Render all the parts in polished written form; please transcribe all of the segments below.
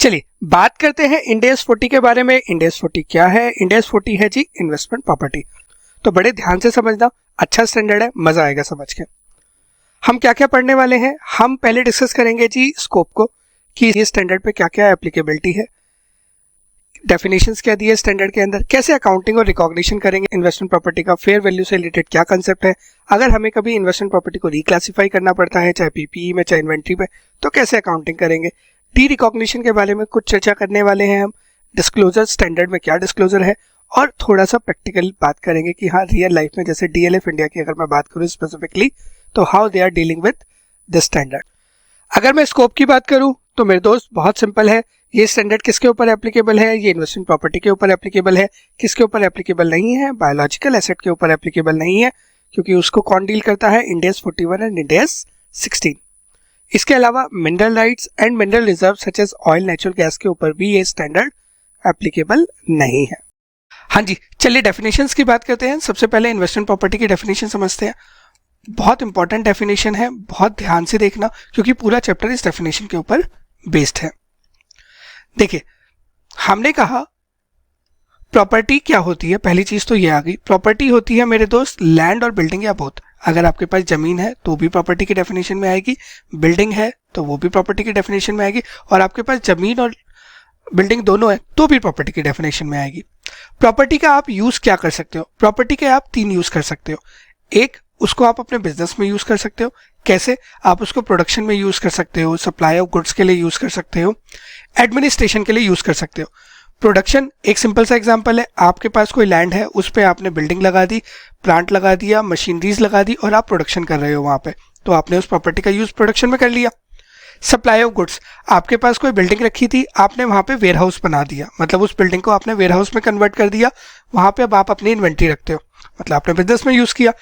चलिए बात करते हैं इंडेस 40 के बारे में। इंडेस 40 क्या है? इंडेस 40 है जी इन्वेस्टमेंट प्रॉपर्टी। तो बड़े ध्यान से समझना, अच्छा स्टैंडर्ड है, मजा आएगा समझ के। हम क्या क्या पढ़ने वाले हैं, हम पहले डिस्कस करेंगे जी स्कोप को, कि ये स्टैंडर्ड पे क्या क्या एप्लीकेबिलिटी है, डेफिनेशंस क्या दी है स्टैंडर्ड के अंदर, कैसे अकाउंटिंग और रिकॉग्निशन करेंगे इन्वेस्टमेंट प्रॉपर्टी का, फेयर वैल्यू से रिलेटेड क्या कंसेप्ट है, अगर हमें कभी इन्वेस्टमेंट प्रॉपर्टी को रिक्लासिफाई करना पड़ता है चाहे पीपीई में चाहे इन्वेंट्री पे, तो कैसे अकाउंटिंग करेंगे। डी रिकॉग्निशन के बारे में कुछ चर्चा करने वाले हैं हम, डिस्क्लोजर स्टैंडर्ड में क्या डिस्क्लोजर है, और थोड़ा सा प्रैक्टिकल बात करेंगे कि हाँ रियल लाइफ में जैसे डीएलएफ इंडिया की अगर मैं बात करूँ स्पेसिफिकली, तो how they are dealing with this standard. अगर मैं स्कोप की बात करूं तो मेरे दोस्त बहुत सिंपल है, ये स्टैंडर्ड किसके ऊपर एप्लीकेबल है, ये इन्वेस्टमेंट प्रॉपर्टी के ऊपर एप्लीकेबल है। किसके ऊपर एप्लीकेबल नहीं है? बायोलॉजिकल एसेट के ऊपर एप्लीकेबल नहीं है, क्योंकि उसको कौन डील करता है? Ind AS 41 and Ind AS 16। इसके अलावा mineral rights and mineral reserve such as oil, natural gas के ऊपर भी ये स्टैंडर्ड एप्लीकेबल नहीं है। हाँ जी, चलिए डेफिनेशंस की बात करते हैं। सबसे पहले इन्वेस्टमेंट प्रॉपर्टी की डेफिनेशन समझते हैं। बहुत इंपॉर्टेंट डेफिनेशन है, बहुत ध्यान से देखना, क्योंकि पूरा चैप्टर इस डेफिनेशन के ऊपर बेस्ड है। देखिए, हमने कहा प्रॉपर्टी क्या होती है, पहली चीज तो ये आ गई। प्रॉपर्टी होती है मेरे दोस्त लैंड और बिल्डिंग या बोथ। अगर आपके पास जमीन है तो भी प्रॉपर्टी की डेफिनेशन में आएगी, बिल्डिंग है तो वो भी प्रॉपर्टी की डेफिनेशन में आएगी, और आपके पास जमीन और बिल्डिंग दोनों है तो भी प्रॉपर्टी की डेफिनेशन में आएगी। प्रॉपर्टी का आप यूज क्या कर सकते हो? प्रॉपर्टी के आप 3 यूज कर सकते हो। एक, उसको आप अपने बिजनेस में यूज कर सकते हो। कैसे? आप उसको प्रोडक्शन में यूज कर सकते हो, सप्लाई ऑफ गुड्स के लिए यूज कर सकते हो, एडमिनिस्ट्रेशन के लिए यूज कर सकते हो। प्रोडक्शन एक सिंपल सा एग्जांपल है, आपके पास कोई लैंड है, उस पे आपने बिल्डिंग लगा दी, प्लांट लगा दिया, मशीनरीज लगा दी और आप प्रोडक्शन कर रहे हो वहां पे, तो आपने उस प्रॉपर्टी का यूज प्रोडक्शन में कर लिया। सप्लाई ऑफ गुड्स, आपके पास कोई बिल्डिंग रखी थी, आपने वहां पे वेयर हाउस बना दिया, मतलब उस बिल्डिंग को आपने वेयर हाउस में कन्वर्ट कर दिया, वहां पे अब आप अपनी इन्वेंट्री रखते हो, मतलब आपने बिजनेस में यूज किया।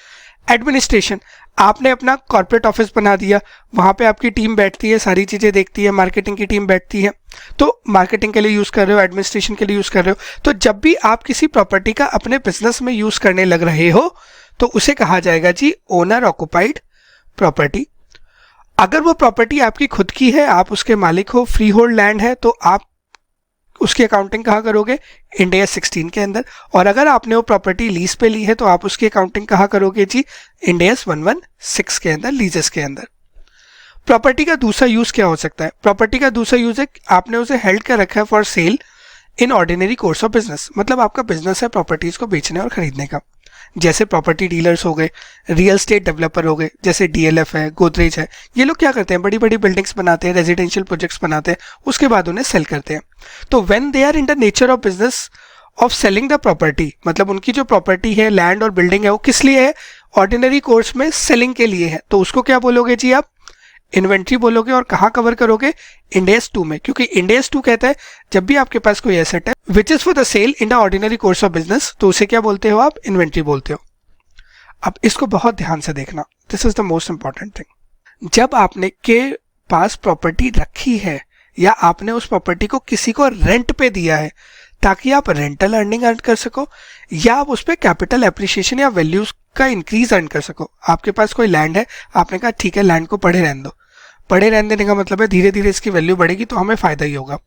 एडमिनिस्ट्रेशन, आपने अपना कॉर्पोरेट ऑफिस बना दिया, वहां पे आपकी टीम बैठती है, सारी चीजें देखती है, मार्केटिंग की टीम बैठती है, तो मार्केटिंग के लिए यूज कर रहे हो, एडमिनिस्ट्रेशन के लिए यूज कर रहे हो। तो जब भी आप किसी प्रॉपर्टी का अपने बिजनेस में यूज करने लग रहे हो तो उसे कहा जाएगा जी ओनर ऑक्युपाइड प्रॉपर्टी। अगर वो प्रॉपर्टी आपकी खुद की है, आप उसके मालिक हो, फ्री होल्ड लैंड है, तो आप उसकी अकाउंटिंग कहाँ करोगे? इंडेस 16 के अंदर। और अगर आपने वो प्रॉपर्टी लीज पे ली है तो आप उसकी अकाउंटिंग कहाँ करोगे जी? इंडेस 116 के अंदर, लीजेस के अंदर। प्रॉपर्टी का दूसरा यूज क्या हो सकता है? प्रॉपर्टी का दूसरा यूज है आपने उसे हेल्ड कर रखा है for sale in ordinary course of business, मतलब आपका बिजनेस है प्रॉपर्टीज को बेचने और खरीदने का। जैसे प्रॉपर्टी डीलर्स हो गए, रियल स्टेट डेवलपर हो गए, जैसे डीएलएफ है, गोदरेज है, ये लोग क्या करते हैं? बड़ी बड़ी बिल्डिंग्स बनाते हैं, रेजिडेंशियल प्रोजेक्ट्स बनाते हैं, उसके बाद उन्हें सेल करते हैं। तो when they are in the nature of business of selling the property, मतलब उनकी जो प्रॉपर्टी है, लैंड और बिल्डिंग है, वो किस लिए है? ऑर्डिनरी कोर्स में सेलिंग के लिए है, तो उसको क्या बोलोगे जी आप? इन्वेंट्री बोलोगे। और कहाँ कवर करोगे? इंडेस 2 में, क्योंकि इंडेस 2 कहता है जब भी आपके पास कोई एसेट है which is for the sale in the ordinary course of business, तो उसे क्या बोलते हो आप? इन्वेंट्री बोलते हो। अब इसको बहुत ध्यान से देखना, this is the most important thing. जब आपने के पास प्रॉपर्टी रखी है या आपने उस प्रॉपर्टी को किसी को रेंट पे दिया है ताकि आप रेंटल अर्निंग अर्न कर सको, या आप उस पर कैपिटल एप्रिसिएशन या वैल्यूज का इंक्रीज अर्न कर सको। आपके पास कोई लैंड है, आपने कहा ठीक है लैंड को पड़े रहने दो, पड़े रहने देने का मतलब है धीरे धीरे इसकी वैल्यू बढ़ेगी तो हमें फायदा ही होगा।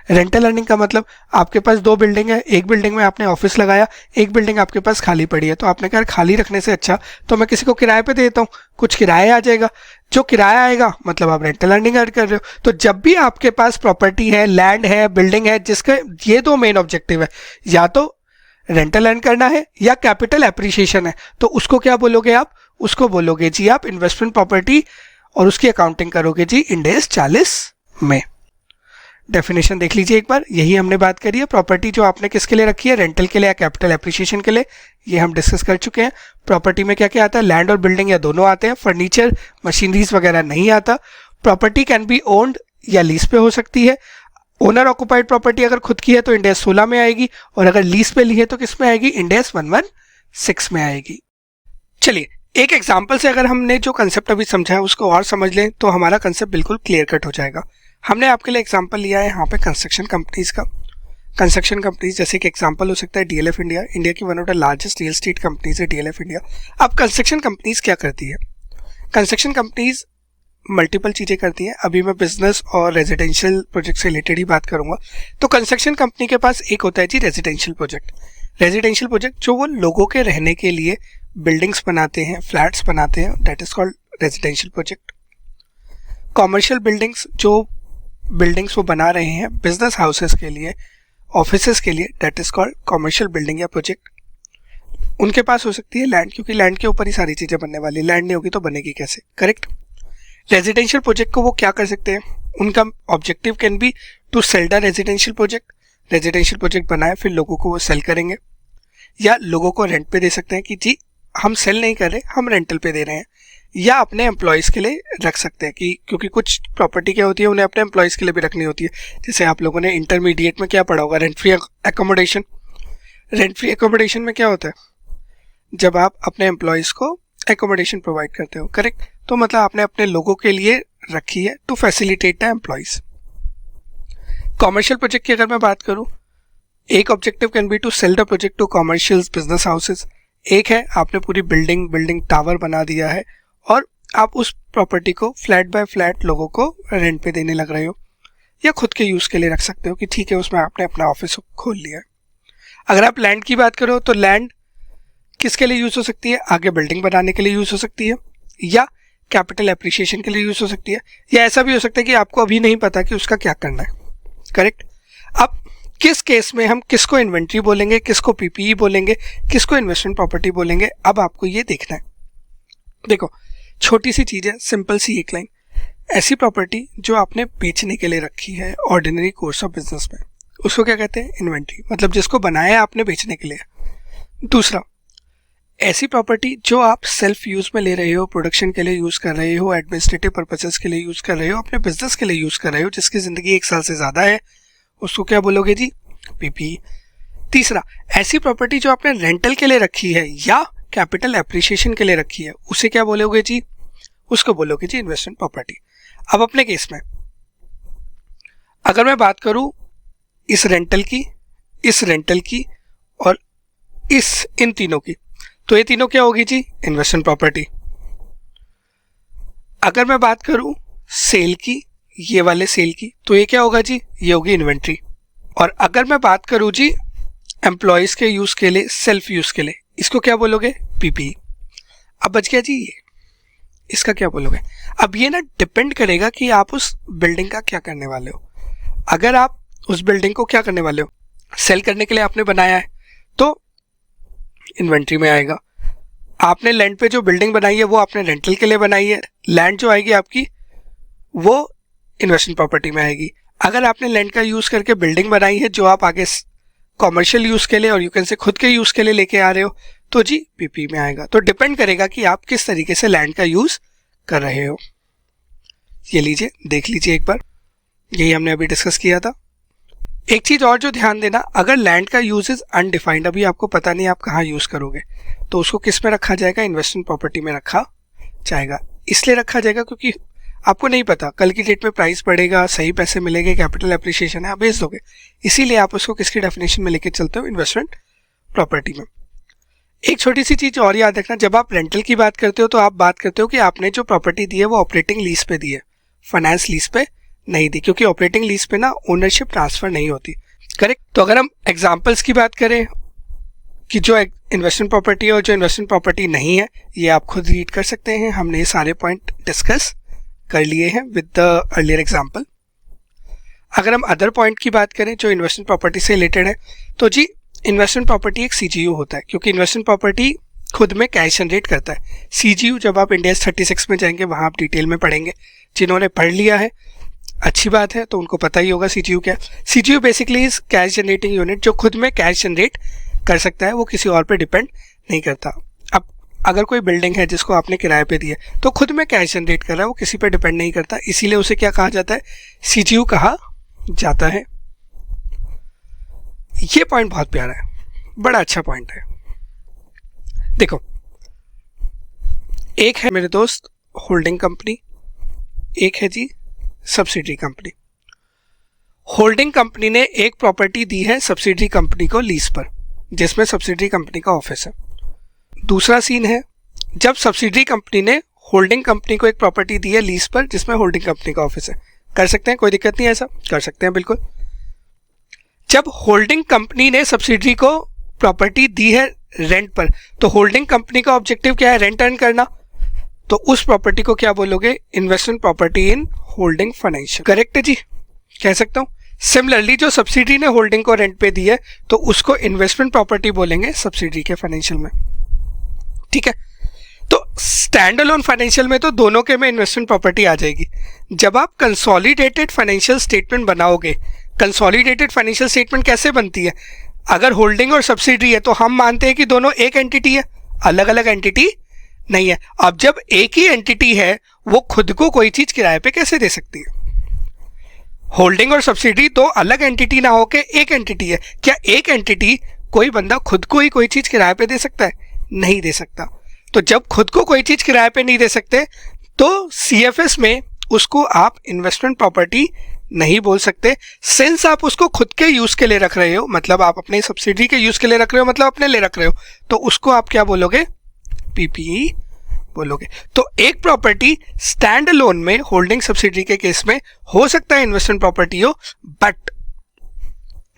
रेंटल अर्निंग का मतलब आपके पास 2 बिल्डिंग है, एक बिल्डिंग में आपने ऑफिस लगाया, एक बिल्डिंग आपके पास खाली पड़ी है, तो आपने कहा खाली रखने से अच्छा तो मैं किसी को किराए पे दे देता हूँ, कुछ किराया आ जाएगा, जो किराया आएगा मतलब आप रेंटल अर्निंग अर्न कर रहे हो। तो जब भी आपके पास प्रॉपर्टी है, लैंड है, बिल्डिंग है, जिसका ये 2 मेन ऑब्जेक्टिव है, या तो रेंटल अर्न करना है या कैपिटल एप्रिसिएशन है, तो उसको क्या बोलोगे आप? उसको बोलोगे जी आप इन्वेस्टमेंट प्रॉपर्टी, और उसकी अकाउंटिंग करोगे जी इंडेस 40 में। डेफिनेशन देख लीजिए एक बार, यही हमने बात करी है। प्रॉपर्टी जो आपने किसके लिए रखी है? रेंटल के लिए या कैपिटल एप्रिसिएशन के लिए, ये हम डिस्कस कर चुके हैं। प्रॉपर्टी में क्या क्या आता है? लैंड और बिल्डिंग या दोनों आते हैं, फर्नीचर मशीनरीज वगैरह नहीं आता। प्रॉपर्टी कैन बी ओन्ड या लीज पे हो सकती है। ओनर ऑक्युपाइड प्रॉपर्टी अगर खुद की है तो इंडेस 16 में आएगी, और अगर लीज पे ली है तो किस में आएगी? इंडेस 116 में आएगी। चलिए एक एग्जाम्पल से अगर हमने जो कंसेप्ट अभी समझा है उसको और समझ लें तो हमारा कंसेप्ट बिल्कुल क्लियर कट हो जाएगा। हमने आपके लिए एग्जांपल लिया है यहाँ पे कंस्ट्रक्शन कंपनीज का। कंस्ट्रक्शन कंपनीज जैसे कि एग्जांपल हो सकता है डीएलएफ इंडिया, इंडिया की one of the largest real estate companies है डीएलएफ इंडिया। अब कंस्ट्रक्शन कंपनीज क्या करती है? कंस्ट्रक्शन कंपनीज मल्टीपल चीज़ें करती हैं। अभी मैं बिजनेस और रेजिडेंशियल प्रोजेक्ट से रिलेटेड ही बात करूंगा। तो कंस्ट्रक्शन कंपनी के पास एक होता है जी रेजिडेंशियल प्रोजेक्ट। रेजिडेंशियल प्रोजेक्ट जो वो लोगों के रहने के लिए बिल्डिंग्स बनाते हैं, फ्लैट्स बनाते हैं, that is called residential project. Commercial buildings, जो बिल्डिंग्स वो बना रहे हैं बिजनेस हाउसेस के लिए, ऑफिसेस के लिए, that is called commercial building या प्रोजेक्ट। उनके पास हो सकती है लैंड, क्योंकि लैंड के ऊपर ही सारी चीज़ें बनने वाली, लैंड नहीं होगी तो बनेगी कैसे, करेक्ट। रेजिडेंशियल प्रोजेक्ट को वो क्या कर सकते हैं, उनका objective can be to sell the residential project. Residential project बनाए फिर लोगों को वो सेल करेंगे, या लोगों को रेंट पे दे सकते हैं कि जी हम सेल नहीं कर रहे, हम रेंटल पे दे रहे हैं, या अपने एम्प्लॉयज़ के लिए रख सकते हैं कि क्योंकि कुछ प्रॉपर्टी क्या होती है उन्हें अपने एम्प्लॉयज़ के लिए भी रखनी होती है। जैसे आप लोगों ने इंटरमीडिएट में क्या पढ़ा होगा, rent free accommodation. Rent free accommodation में क्या होता है, जब आप अपने एम्प्लॉयज़ को एकोमोडेशन प्रोवाइड करते हो, करेक्ट। तो मतलब आपने अपने लोगों के लिए रखी है to facilitate the employees. Commercial project की अगर मैं बात करूं, एक objective can be to sell the project to commercial business houses. एक है आपने पूरी बिल्डिंग टावर बना दिया है और आप उस प्रॉपर्टी को फ्लैट बाय फ्लैट लोगों को रेंट पे देने लग रहे हो, या खुद के यूज़ के लिए रख सकते हो कि ठीक है उसमें आपने अपना ऑफिस खोल लिया है। अगर आप लैंड की बात करो तो लैंड किसके लिए यूज़ हो सकती है, आगे बिल्डिंग बनाने के लिए यूज़ हो सकती है, या कैपिटल एप्रिसिएशन के लिए यूज़ हो सकती है, या ऐसा भी हो सकता है कि आपको अभी नहीं पता कि उसका क्या करना है, करेक्ट। अब किस केस में हम किसको इन्वेंट्री बोलेंगे, किसको पीपीई बोलेंगे, किसको इन्वेस्टमेंट प्रॉपर्टी बोलेंगे, अब आपको ये देखना है। देखो छोटी सी चीज़ है, सिंपल सी एक लाइन, ऐसी प्रॉपर्टी जो आपने बेचने के लिए रखी है ऑर्डिनरी कोर्स ऑफ बिजनेस में, उसको क्या कहते हैं, इन्वेंट्री, मतलब जिसको बनाया है आपने बेचने के लिए। दूसरा, ऐसी प्रॉपर्टी जो आप सेल्फ यूज़ में ले रहे हो, प्रोडक्शन के लिए यूज़ कर रहे हो, एडमिनिस्ट्रेटिव पर्पसेस के लिए यूज़ कर रहे हो, अपने बिजनेस के लिए यूज़ कर रहे हो, जिसकी ज़िंदगी 1 साल से ज़्यादा है, उसको क्या बोलोगे जी, पीपी। तीसरा, ऐसी प्रॉपर्टी जो आपने रेंटल के लिए रखी है या कैपिटल एप्रिसिएशन के लिए रखी है, उसे क्या बोलोगे जी, उसको बोलोगे जी इन्वेस्टमेंट प्रॉपर्टी। अब अपने केस में अगर मैं बात करूं इस रेंटल की और इन तीनों की, तो ये तीनों क्या होगी जी, इन्वेस्टमेंट प्रॉपर्टी। अगर मैं बात करूं सेल की, ये वाले सेल की, तो ये क्या होगा जी, ये होगी इन्वेंट्री। और अगर मैं बात करूं जी एम्प्लॉयज़ के यूज़ के लिए, सेल्फ यूज़ के लिए, इसको क्या बोलोगे, पीपी। अब बच गया जी ये, इसका क्या बोलोगे। अब ये ना डिपेंड करेगा कि आप उस बिल्डिंग का क्या करने वाले हो। अगर आप उस बिल्डिंग को क्या करने वाले हो, सेल करने के लिए आपने बनाया है तो इन्वेंट्री में आएगा। आपने लैंड पे जो बिल्डिंग बनाई है वो आपने रेंटल के लिए बनाई है, लैंड जो आएगी आपकी वो इन्वेस्टमेंट प्रॉपर्टी में आएगी। अगर आपने लैंड का यूज़ करके बिल्डिंग बनाई है जो आप आगे कॉमर्शियल यूज़ के लिए और यू कैन से खुद के यूज़ के लिए लेके आ रहे हो, तो जी पीपी में आएगा। तो डिपेंड करेगा कि आप किस तरीके से लैंड का यूज़ कर रहे हो। ये लीजिए, देख लीजिए एक बार, यही हमने अभी डिस्कस किया था। एक चीज़ और जो ध्यान देना, अगर लैंड का यूज इज अनडिफाइंड, अभी आपको पता नहीं आप कहाँ यूज़ करोगे, तो उसको किस में रखा जाएगा, इन्वेस्टमेंट प्रॉपर्टी में रखा जाएगा। इसलिए रखा जाएगा क्योंकि आपको नहीं पता कल की डेट में प्राइस बढ़ेगा, सही पैसे मिलेंगे, कैपिटल एप्रिसिएशन है, आप बेच दोगे, इसीलिए आप उसको किसकी डेफिनेशन में लेके चलते हो, इन्वेस्टमेंट प्रॉपर्टी में। एक छोटी सी चीज़ और याद रखना, जब आप रेंटल की बात करते हो तो आप बात करते हो कि आपने जो प्रॉपर्टी दी है वो ऑपरेटिंग लीज पे दी है, फाइनेंस लीज पे नहीं दी, क्योंकि ऑपरेटिंग लीज पे ना ओनरशिप ट्रांसफर नहीं होती, करेक्ट। तो अगर हम एग्जांपल्स की बात करें कि जो इन्वेस्टमेंट प्रॉपर्टी है और जो इन्वेस्टमेंट प्रॉपर्टी नहीं है, ये आप खुद रीड कर सकते हैं, हमने ये सारे पॉइंट डिस्कस कर लिए हैं विद द अर्लियर एग्जांपल। अगर हम अदर पॉइंट की बात करें जो इन्वेस्टमेंट प्रॉपर्टी से रिलेटेड है, तो जी इन्वेस्टमेंट प्रॉपर्टी एक सीजीयू होता है, क्योंकि इन्वेस्टमेंट प्रॉपर्टी खुद में कैश जनरेट करता है। सीजीयू जब आप इंडिया 36 में जाएंगे वहाँ आप डिटेल में पढ़ेंगे, जिन्होंने पढ़ लिया है अच्छी बात है, तो उनको पता ही होगा सीजीयू क्या है। CGU basically is cash generating unit, जो खुद में कैश जनरेट कर सकता है, वो किसी और पे डिपेंड नहीं करता। अब अगर कोई बिल्डिंग है जिसको आपने किराए पे दी है तो खुद में कैश जनरेट कर रहा है, वो किसी पे डिपेंड नहीं करता, इसीलिए उसे क्या कहा जाता है, सीजीयू कहा जाता है। ये पॉइंट बहुत प्यारा है, बड़ा अच्छा पॉइंट है। देखो, एक है मेरे दोस्त होल्डिंग कंपनी, एक है जी सब्सिडरी कंपनी। होल्डिंग कंपनी ने एक प्रॉपर्टी दी है सब्सिडरी कंपनी को लीज पर, जिसमें सब्सिडरी कंपनी का ऑफिस है। दूसरा सीन है जब सब्सिडरी कंपनी ने होल्डिंग कंपनी को एक प्रॉपर्टी दी है लीज पर जिसमें होल्डिंग कंपनी का ऑफिस है, कर सकते हैं, कोई दिक्कत नहीं है, ऐसा कर सकते हैं बिल्कुल। जब होल्डिंग कंपनी ने सब्सिडरी को प्रॉपर्टी दी है रेंट पर, तो होल्डिंग कंपनी का ऑब्जेक्टिव क्या है? रेंट अर्न करना। तो उस प्रॉपर्टी को क्या बोलोगे? Investment property in holding financial. Correct है जी, कह सकता हूं। सिमिलरली जो सब्सिडरी ने होल्डिंग को रेंट पे दी है तो उसको इन्वेस्टमेंट प्रॉपर्टी बोलेंगे सब्सिडरी के फाइनेंशियल में। ठीक है, तो स्टैंड अलोन फाइनेंशियल में तो दोनों के में इन्वेस्टमेंट प्रॉपर्टी आ जाएगी। जब आप कंसोलिडेटेड फाइनेंशियल स्टेटमेंट बनाओगे, कंसोलिडेटेड फाइनेंशियल स्टेटमेंट कैसे बनती है? अगर होल्डिंग और सब्सिडरी है तो हम मानते हैं कि दोनों एक एंटिटी है, अलग अलग एंटिटी नहीं है। अब जब एक ही एंटिटी है वो खुद को कोई चीज किराए पे कैसे दे सकती है? होल्डिंग और सब्सिडरी दो अलग एंटिटी ना होके एक एंटिटी है। क्या एक एंटिटी कोई बंदा खुद को ही कोई चीज किराए पे दे सकता है? नहीं दे सकता। तो जब खुद को कोई चीज किराए पे नहीं दे सकते तो सीएफएस में उसको आप इन्वेस्टमेंट प्रॉपर्टी नहीं बोल सकते। सिंस आप उसको खुद के यूज के लिए रख रहे हो, मतलब आप अपने सब्सिडरी के यूज के लिए रख रहे हो, मतलब अपने लिए रख रहे हो, तो उसको आप क्या बोलोगे? पीपीई बोलोगे। तो एक प्रॉपर्टी स्टैंड अलोन में होल्डिंग सब्सिडरी के केस में हो सकता है इन्वेस्टमेंट प्रॉपर्टी हो, बट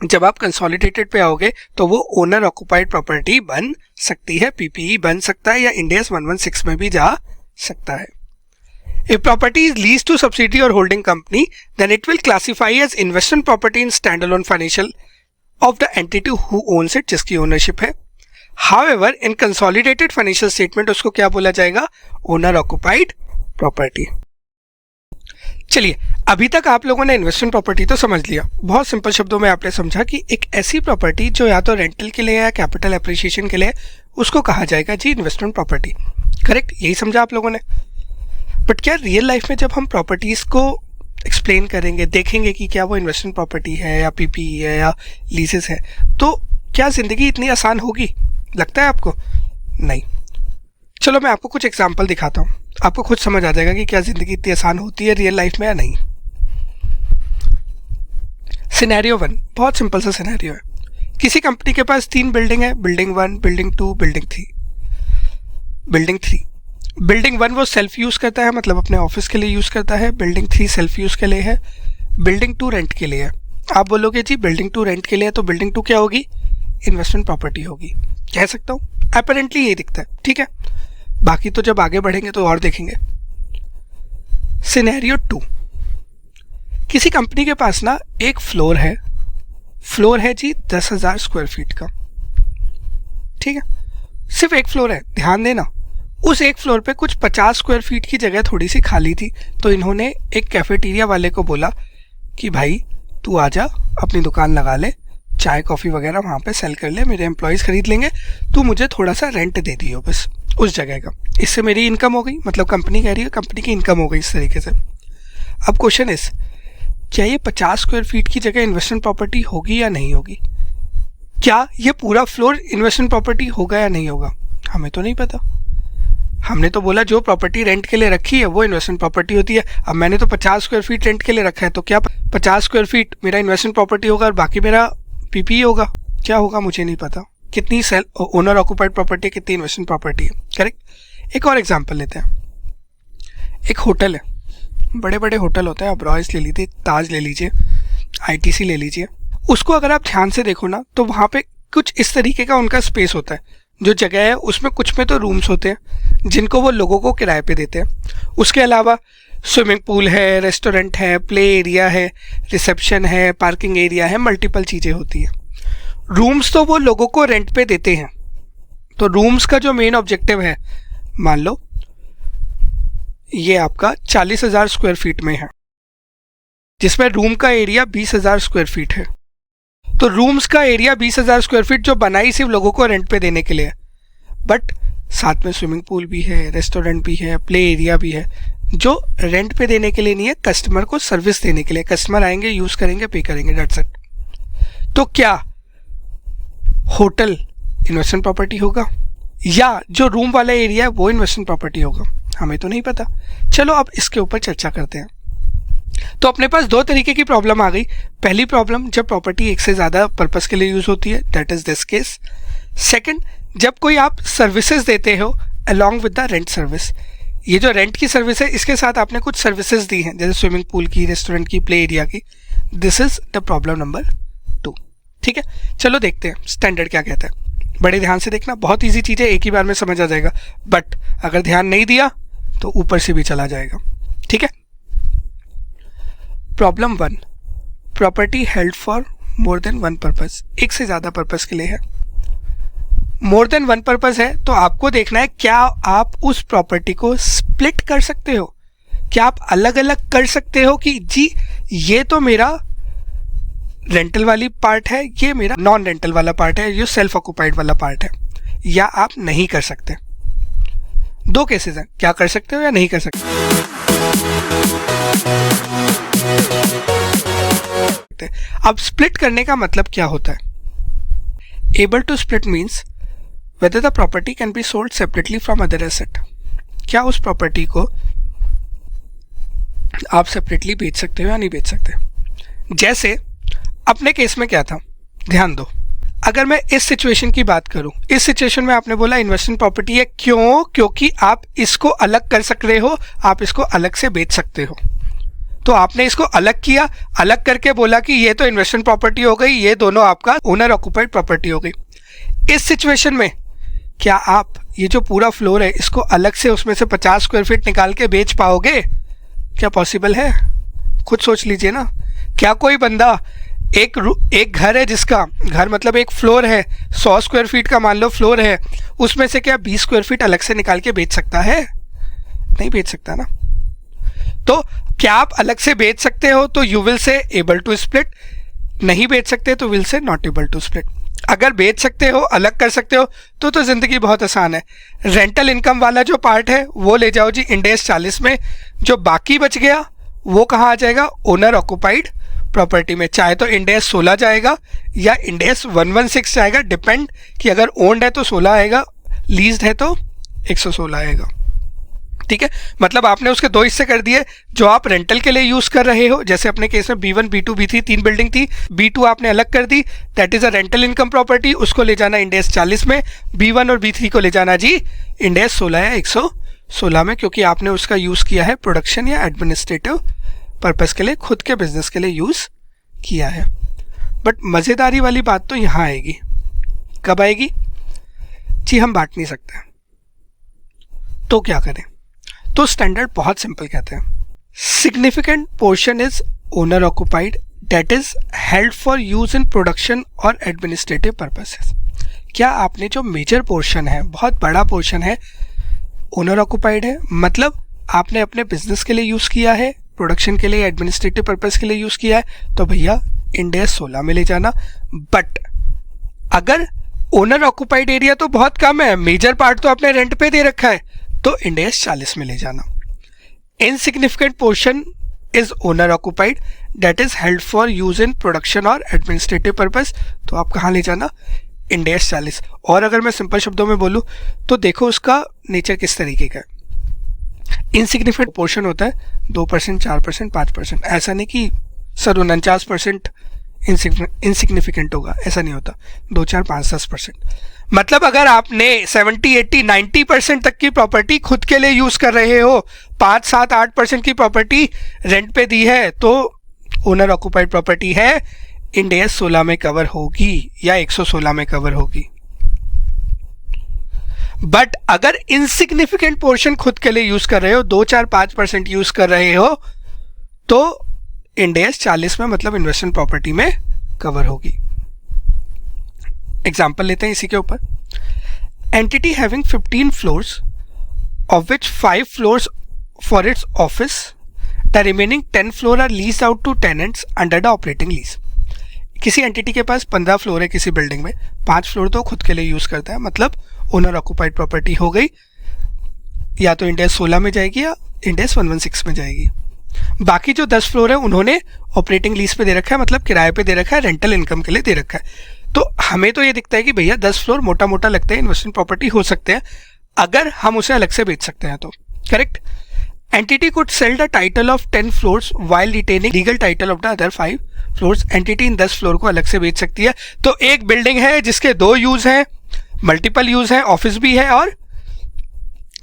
जब आप कंसोलिडेटेड पे आओगे तो वो ओनर ऑक्युपाइड प्रॉपर्टी बन सकती है, पीपीई बन सकता है, या इंड AS 116 में भी जा सकता है। If property is leased to subsidiary or holding company, then it will classify as investment property in standalone financial of the entity who owns it, जिसकी ओनरशिप है। However, in consolidated financial statement उसको क्या बोला जाएगा? Owner occupied property. चलिए, अभी तक आप लोगों ने इन्वेस्टमेंट प्रॉपर्टी तो समझ लिया। बहुत सिंपल शब्दों में आपने समझा कि एक ऐसी प्रॉपर्टी जो या तो रेंटल के लिए या कैपिटल एप्रिसिएशन के लिए, उसको कहा जाएगा जी इन्वेस्टमेंट प्रॉपर्टी। करेक्ट, यही समझा आप लोगों ने। बट क्या रियल लाइफ में जब हम प्रॉपर्टीज को एक्सप्लेन करेंगे, देखेंगे कि क्या वो इन्वेस्टमेंट प्रॉपर्टी है या पीपीई है या लीजेस है, तो क्या जिंदगी इतनी आसान होगी? लगता है आपको? नहीं। चलो मैं आपको कुछ एग्जांपल दिखाता हूँ, आपको खुद समझ आ जाएगा कि क्या जिंदगी इतनी आसान होती है रियल लाइफ में या नहीं। सिनेरियो 1 बहुत सिंपल सा सिनेरियो है। किसी कंपनी के पास 3 बिल्डिंग है, बिल्डिंग 1, बिल्डिंग 2, बिल्डिंग 3। बिल्डिंग 1 वो सेल्फ यूज़ करता है, मतलब अपने ऑफिस के लिए यूज़ करता है। बिल्डिंग 3 सेल्फ यूज़ के लिए है। बिल्डिंग 2 रेंट के लिए है। आप बोलोगे जी बिल्डिंग 2 रेंट के लिए है तो बिल्डिंग 2 क्या होगी? इन्वेस्टमेंट प्रॉपर्टी होगी। कह सकता हूँ, अपरेंटली यही दिखता है। ठीक है, बाकी तो जब आगे बढ़ेंगे तो और देखेंगे। सिनेरियो 2, किसी कंपनी के पास ना एक फ्लोर है जी 10,000 स्क्वायर फीट का। ठीक है, सिर्फ एक फ्लोर है, ध्यान देना। उस एक फ्लोर पे कुछ 50 स्क्वायर फीट की जगह थोड़ी सी खाली थी, तो इन्होंने एक कैफेटेरिया वाले को बोला कि भाई तू आजा, अपनी दुकान लगा ले, चाय कॉफ़ी वगैरह वहाँ पे सेल कर ले, मेरे एम्प्लॉयज़ खरीद लेंगे, तू मुझे थोड़ा सा रेंट दे दियो बस उस जगह का। इससे मेरी इनकम हो गई, मतलब कंपनी कह रही है कंपनी की इनकम हो गई इस तरीके से। अब क्वेश्चन इस, क्या ये 50 स्क्वायर फीट की जगह इन्वेस्टमेंट प्रॉपर्टी होगी या नहीं होगी? क्या ये पूरा फ्लोर इन्वेस्टमेंट प्रॉपर्टी होगा या नहीं होगा? हमें तो नहीं पता। हमने तो बोला जो प्रॉपर्टी रेंट के लिए रखी है वो इन्वेस्टमेंट प्रॉपर्टी होती है। अब मैंने तो 50 स्क्वायर फीट रेंट के लिए रखा है, तो क्या 50 स्क्वायर फीट मेरा इन्वेस्टमेंट प्रॉपर्टी होगा और बाकी मेरा पीपीई होगा? क्या होगा मुझे नहीं पता। कितनी ओनर ऑक्युपाइड प्रॉपर्टी, कितनी इन्वेस्टमेंट प्रॉपर्टी है। करेक्ट। एक और एग्जांपल लेते हैं। एक होटल है, बड़े बड़े होटल होते हैं, आप रॉयल्स ले लीजिए, ताज ले लीजिए, आईटीसी ले लीजिए। उसको अगर आप ध्यान से देखो ना तो वहाँ पे कुछ इस तरीके का उनका स्पेस होता है। जो जगह है उसमें कुछ में तो रूम्स होते हैं जिनको वो लोगों को किराए पे देते हैं। उसके अलावा स्विमिंग पूल है, रेस्टोरेंट है, प्ले एरिया है, रिसेप्शन है, पार्किंग एरिया है, मल्टीपल चीज़ें होती हैं। रूम्स तो वो लोगों को रेंट पे देते हैं। तो रूम्स का जो मेन ऑब्जेक्टिव है, मान लो ये आपका 40,000 स्क्वायर फीट में है, जिसमें रूम का एरिया 20,000 स्क्वायर फीट है। तो रूम्स का एरिया 20,000 स्क्वायर फीट जो बनाई सिर्फ लोगों को रेंट पे देने के लिए, बट साथ में स्विमिंग पूल भी है, रेस्टोरेंट भी है, प्ले एरिया भी है, जो रेंट पे देने के लिए नहीं है, कस्टमर को सर्विस देने के लिए। कस्टमर आएंगे, यूज़ करेंगे, पे करेंगे, दैट्स इट। तो क्या होटल इन्वेस्टमेंट प्रॉपर्टी होगा या जो रूम वाला एरिया है वो इन्वेस्टमेंट प्रॉपर्टी होगा? हमें तो नहीं पता। चलो अब इसके ऊपर चर्चा करते हैं। तो अपने पास दो तरीके की प्रॉब्लम आ गई। पहली प्रॉब्लम, जब प्रॉपर्टी एक से ज़्यादा पर्पस के लिए यूज़ होती है, that is this case. Second, जब कोई आप सर्विसेज देते हो along with the rent service, ये जो रेंट की सर्विस है इसके साथ आपने कुछ सर्विसेज दी हैं, जैसे स्विमिंग पूल की, रेस्टोरेंट की, प्ले एरिया की। This is the problem number 2। ठीक है, चलो देखते हैं स्टैंडर्ड क्या कहता है। बड़े ध्यान से देखना, बहुत ईजी चीज़ है, एक ही बार में समझ आ जाएगा, बट अगर ध्यान नहीं दिया तो ऊपर से भी चला जाएगा। ठीक है, problem 1, property held for more than one purpose. एक से ज़्यादा पर्पज के लिए है। मोर देन वन पर्पज है तो आपको देखना है क्या आप उस प्रॉपर्टी को स्प्लिट कर सकते हो, क्या आप अलग अलग कर सकते हो कि जी ये तो मेरा रेंटल वाली पार्ट है, ये मेरा नॉन रेंटल वाला पार्ट है, ये सेल्फ ऑक्यूपाइड वाला पार्ट है, या आप नहीं कर सकते। 2 केसेस हैं, क्या कर सकते हो या नहीं कर सकते। अब स्प्लिट करने का मतलब क्या होता है। Able to split means whether the property can be sold separately from other asset। क्या उस प्रॉपर्टी को आप सेपरेटली बेच सकते हो या नहीं बेच सकते। जैसे अपने केस में क्या था, ध्यान दो। अगर मैं इस सिचुएशन की बात करूं, इस सिचुएशन में आपने बोला इन्वेस्टमेंट प्रॉपर्टी है, क्यों? क्योंकि आप इसको अलग कर सकते हो, आप इसको अलग से बेच सकते हो। तो आपने इसको अलग किया, अलग करके बोला कि ये तो इन्वेस्टमेंट प्रॉपर्टी हो गई, ये दोनों आपका ओनर ऑक्यूपाइड प्रॉपर्टी हो गई। इस सिचुएशन में क्या आप ये जो पूरा फ्लोर है इसको अलग से उसमें से 50 स्क्वायर फीट निकाल के बेच पाओगे? क्या पॉसिबल है? खुद सोच लीजिए ना। क्या कोई बंदा एक घर है, जिसका घर मतलब एक फ्लोर है, 100 स्क्वायर फीट का मान लो फ्लोर है, उसमें से क्या 20 स्क्वायर फीट अलग से निकाल के बेच सकता है? नहीं बेच सकता ना। तो क्या आप अलग से बेच सकते हो तो you will be able to split, नहीं बेच सकते तो will say not able to split. अगर बेच सकते हो, अलग कर सकते हो तो जिंदगी बहुत आसान है। रेंटल इनकम वाला जो पार्ट है वो ले जाओ जी इंड एस 40 में, जो बाकी बच गया वो कहाँ आ जाएगा? ओनर ऑक्यूपाइड प्रॉपर्टी में। चाहे तो इंड एस 16 जाएगा या इंड एस 116 जाएगा, डिपेंड कि अगर ओन्ड है तो 16 आएगा, लीज्ड है तो 116 आएगा। ठीक है, मतलब आपने उसके 2 हिस्से कर दिए। जो आप रेंटल के लिए यूज कर रहे हो, जैसे अपने केस में B1, B2, B3 3 बिल्डिंग थी, B2 आपने अलग कर दी, that is a rental income property, उसको ले जाना इंड एस 40 में। B1 और B3 को ले जाना जी इंड एस 16 या 116 में, क्योंकि आपने उसका यूज किया है प्रोडक्शन या एडमिनिस्ट्रेटिव पर्पस के लिए, खुद के बिजनेस के लिए यूज किया है। बट मजेदारी वाली बात तो यहाँ आएगी। कब आएगी जी? हम बांट नहीं सकते, तो क्या करें? तो स्टैंडर्ड बहुत सिंपल कहते हैं, significant portion is owner occupied that is held for use in production और एडमिनिस्ट्रेटिव पर्पसेस। क्या आपने जो मेजर पोर्शन है, बहुत बड़ा पोर्शन है, ओनर ऑक्यूपाइड है, मतलब आपने अपने बिजनेस के लिए यूज किया है, प्रोडक्शन के लिए, एडमिनिस्ट्रेटिव पर्पस के लिए यूज किया है, तो भैया इंड एस 16 में ले जाना। बट अगर ओनर ऑक्यूपाइड एरिया तो बहुत कम है, मेजर पार्ट तो आपने रेंट पे दे रखा है, तो इंड एस 40 में ले जाना। Insignificant portion is owner occupied that is held for use in production और एडमिनिस्ट्रेटिव पर्पस, तो आप कहाँ ले जाना? End S 40। और अगर मैं सिंपल शब्दों में बोलूँ तो देखो उसका नेचर किस तरीके का है। इनसिग्निफिकेंट पोर्शन होता है 2%, 4%, 5%। ऐसा नहीं कि सर 49% इनसिग्निफिकेंट होगा, ऐसा नहीं होता। 2, 4, 5, 10%। मतलब अगर आपने 70, 80, 90% तक की प्रॉपर्टी खुद के लिए यूज कर रहे हो, 5, 7, 8% की प्रॉपर्टी रेंट पे दी है, तो ओनर ऑक्यूपाइड प्रॉपर्टी है, इंड एस 16 में कवर होगी या 116 में कवर होगी। बट अगर इनसिग्निफिकेंट पोर्शन खुद के लिए यूज कर रहे हो, 2, 4, 5% यूज कर रहे हो, तो इंड एस 40 में मतलब इन्वेस्टमेंट प्रॉपर्टी में कवर होगी। एग्जाम्पल लेते हैं इसी के ऊपर। Entity having 15 floors of which 5 floors for its office, the remaining 10 floor are lease out to tenants under the operating lease. किसी एंटिटी के पास 15 फ्लोर है किसी बिल्डिंग में, 5 फ्लोर तो खुद के लिए यूज करता है, मतलब ओनर ऑक्यूपाइड प्रॉपर्टी हो गई, या तो इंड एस 16 में जाएगी या इंड एस 116 में जाएगी। बाकी जो 10 फ्लोर है उन्होंने ऑपरेटिंग लीज पे दे रखा है, मतलब किराए पे दे रखा है, रेंटल इनकम के लिए दे रखा है। तो हमें तो ये दिखता है कि भैया 10 फ्लोर मोटा मोटा लगते हैं, इन्वेस्टमेंट प्रॉपर्टी हो सकते हैं अगर हम उसे अलग से बेच सकते हैं तो। Correct. Entity could sell the title of 10 floors while retaining legal title of the other 5 floors. Entity इन 10 फ्लोर को अलग से बेच सकती है। तो एक बिल्डिंग है जिसके 2 यूज हैं, मल्टीपल यूज हैं, ऑफिस भी है और